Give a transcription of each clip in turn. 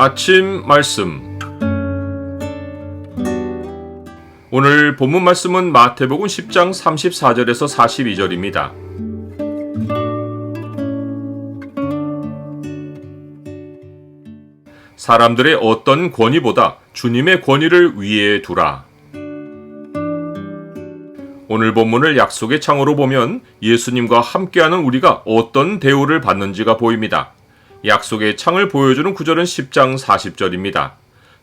아침 말씀. 오늘 본문 말씀은 마태복음 10장 34절에서 42절입니다. 사람들의 어떤 권위보다 주님의 권위를 위에 두라. 오늘 본문을 약속의 창으로 보면 예수님과 함께하는 우리가 어떤 대우를 받는지가 보입니다. 약속의 창을 보여주는 구절은 10장 40절입니다.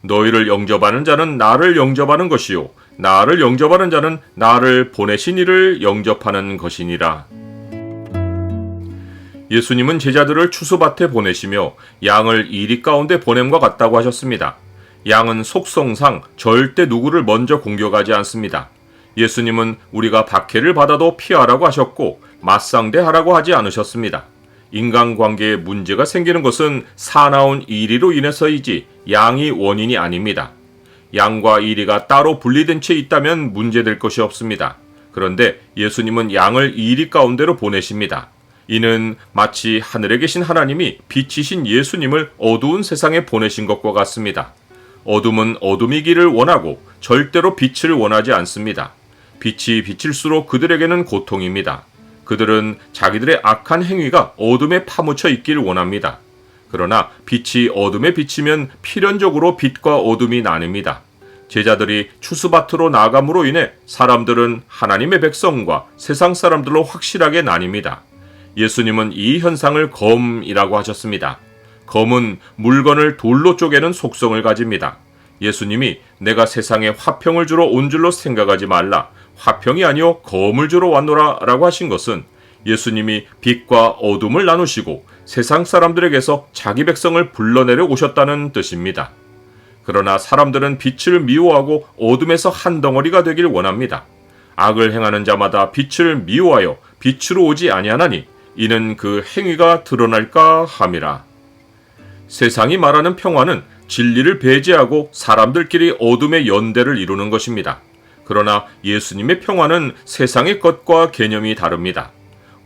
너희를 영접하는 자는 나를 영접하는 것이요 나를 영접하는 자는 나를 보내신 이를 영접하는 것이니라. 예수님은 제자들을 추수밭에 보내시며 양을 이리 가운데 보냄과 같다고 하셨습니다. 양은 속성상 절대 누구를 먼저 공격하지 않습니다. 예수님은 우리가 박해를 받아도 피하라고 하셨고 맞상대하라고 하지 않으셨습니다. 인간관계에 문제가 생기는 것은 사나운 이리로 인해서이지 양이 원인이 아닙니다. 양과 이리가 따로 분리된 채 있다면 문제될 것이 없습니다. 그런데 예수님은 양을 이리 가운데로 보내십니다. 이는 마치 하늘에 계신 하나님이 빛이신 예수님을 어두운 세상에 보내신 것과 같습니다. 어둠은 어둠이기를 원하고 절대로 빛을 원하지 않습니다. 빛이 비칠수록 그들에게는 고통입니다. 그들은 자기들의 악한 행위가 어둠에 파묻혀 있기를 원합니다. 그러나 빛이 어둠에 비치면 필연적으로 빛과 어둠이 나뉩니다. 제자들이 추수밭으로 나감으로 인해 사람들은 하나님의 백성과 세상 사람들로 확실하게 나뉩니다. 예수님은 이 현상을 검이라고 하셨습니다. 검은 물건을 돌로 쪼개는 속성을 가집니다. 예수님이 내가 세상에 화평을 주러 온 줄로 생각하지 말라. 화평이 아니요 검을 주러 왔노라 라고 하신 것은 예수님이 빛과 어둠을 나누시고 세상 사람들에게서 자기 백성을 불러내려 오셨다는 뜻입니다. 그러나 사람들은 빛을 미워하고 어둠에서 한 덩어리가 되길 원합니다. 악을 행하는 자마다 빛을 미워하여 빛으로 오지 아니하나니 이는 그 행위가 드러날까 함이라. 세상이 말하는 평화는 진리를 배제하고 사람들끼리 어둠의 연대를 이루는 것입니다. 그러나 예수님의 평화는 세상의 것과 개념이 다릅니다.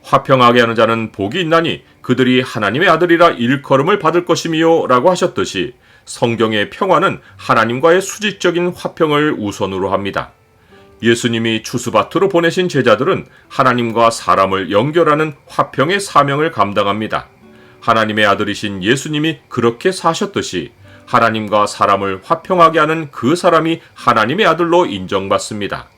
화평하게 하는 자는 복이 있나니 그들이 하나님의 아들이라 일컬음을 받을 것이미요 라고 하셨듯이 성경의 평화는 하나님과의 수직적인 화평을 우선으로 합니다. 예수님이 추수밭으로 보내신 제자들은 하나님과 사람을 연결하는 화평의 사명을 감당합니다. 하나님의 아들이신 예수님이 그렇게 사셨듯이 하나님과 사람을 화평하게 하는 그 사람이 하나님의 아들로 인정받습니다.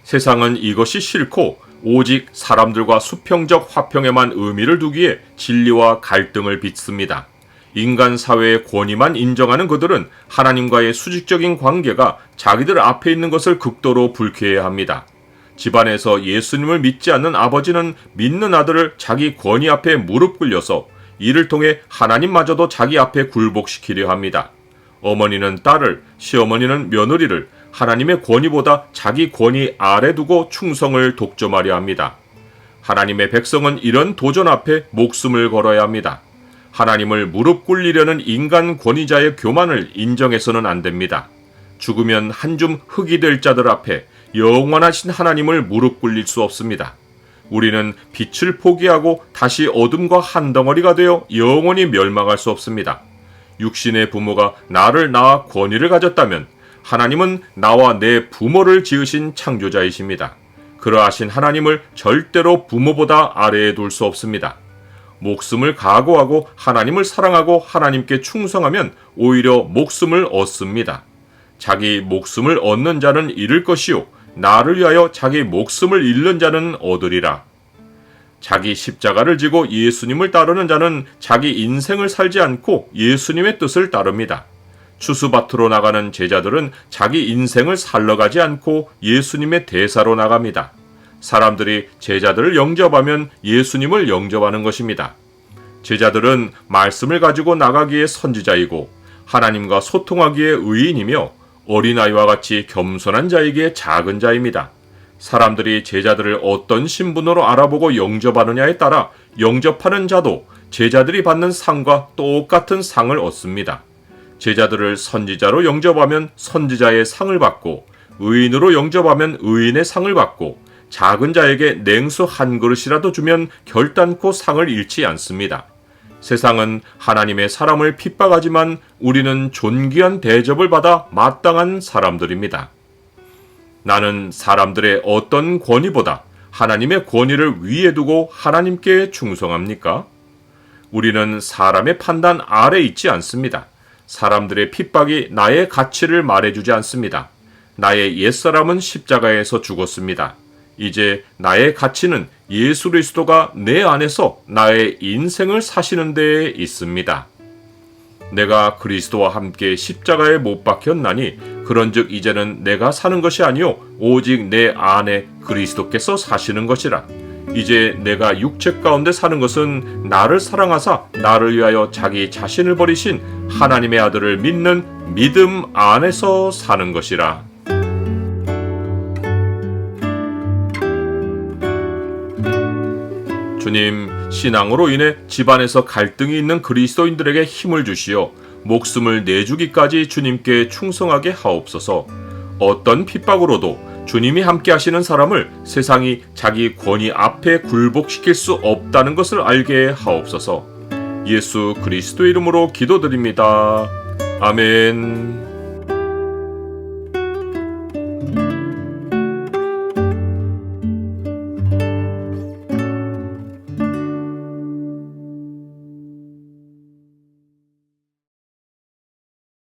세상은 이것이 싫고 오직 사람들과 수평적 화평에만 의미를 두기에 진리와 갈등을 빚습니다. 인간 사회의 권위만 인정하는 그들은 하나님과의 수직적인 관계가 자기들 앞에 있는 것을 극도로 불쾌해합니다. 집안에서 예수님을 믿지 않는 아버지는 믿는 아들을 자기 권위 앞에 무릎 꿇려서 이를 통해 하나님마저도 자기 앞에 굴복시키려 합니다. 어머니는 딸을, 시어머니는 며느리를 하나님의 권위보다 자기 권위 아래 두고 충성을 독점하려 합니다. 하나님의 백성은 이런 도전 앞에 목숨을 걸어야 합니다. 하나님을 무릎 꿇리려는 인간 권위자의 교만을 인정해서는 안 됩니다. 죽으면 한 줌 흙이 될 자들 앞에 영원하신 하나님을 무릎 꿇릴 수 없습니다. 우리는 빛을 포기하고 다시 어둠과 한 덩어리가 되어 영원히 멸망할 수 없습니다. 육신의 부모가 나를 낳아 권위를 가졌다면 하나님은 나와 내 부모를 지으신 창조자이십니다. 그러하신 하나님을 절대로 부모보다 아래에 둘 수 없습니다. 목숨을 각오하고 하나님을 사랑하고 하나님께 충성하면 오히려 목숨을 얻습니다. 자기 목숨을 얻는 자는 잃을 것이요 나를 위하여 자기 목숨을 잃는 자는 얻으리라. 자기 십자가를 지고 예수님을 따르는 자는 자기 인생을 살지 않고 예수님의 뜻을 따릅니다. 추수밭으로 나가는 제자들은 자기 인생을 살러가지 않고 예수님의 대사로 나갑니다. 사람들이 제자들을 영접하면 예수님을 영접하는 것입니다. 제자들은 말씀을 가지고 나가기에 선지자이고 하나님과 소통하기에 의인이며 어린아이와 같이 겸손한 자에게 작은 자입니다. 사람들이 제자들을 어떤 신분으로 알아보고 영접하느냐에 따라 영접하는 자도 제자들이 받는 상과 똑같은 상을 얻습니다. 제자들을 선지자로 영접하면 선지자의 상을 받고 의인으로 영접하면 의인의 상을 받고 작은 자에게 냉수 한 그릇이라도 주면 결단코 상을 잃지 않습니다. 세상은 하나님의 사람을 핍박하지만 우리는 존귀한 대접을 받아 마땅한 사람들입니다. 나는 사람들의 어떤 권위보다 하나님의 권위를 위에 두고 하나님께 충성합니까? 우리는 사람의 판단 아래 있지 않습니다. 사람들의 핍박이 나의 가치를 말해주지 않습니다. 나의 옛사람은 십자가에서 죽었습니다. 이제 나의 가치는 예수 그리스도가 내 안에서 나의 인생을 사시는 데에 있습니다. 내가 그리스도와 함께 십자가에 못 박혔나니 그런즉 이제는 내가 사는 것이 아니요 오직 내 안에 그리스도께서 사시는 것이라. 이제 내가 육체 가운데 사는 것은 나를 사랑하사 나를 위하여 자기 자신을 버리신 하나님의 아들을 믿는 믿음 안에서 사는 것이라. 주님, 신앙으로 인해 집안에서 갈등이 있는 그리스도인들에게 힘을 주시어 목숨을 내주기까지 주님께 충성하게 하옵소서. 어떤 핍박으로도 주님이 함께 하시는 사람을 세상이 자기 권위 앞에 굴복시킬 수 없다는 것을 알게 하옵소서. 예수 그리스도 이름으로 기도드립니다. 아멘.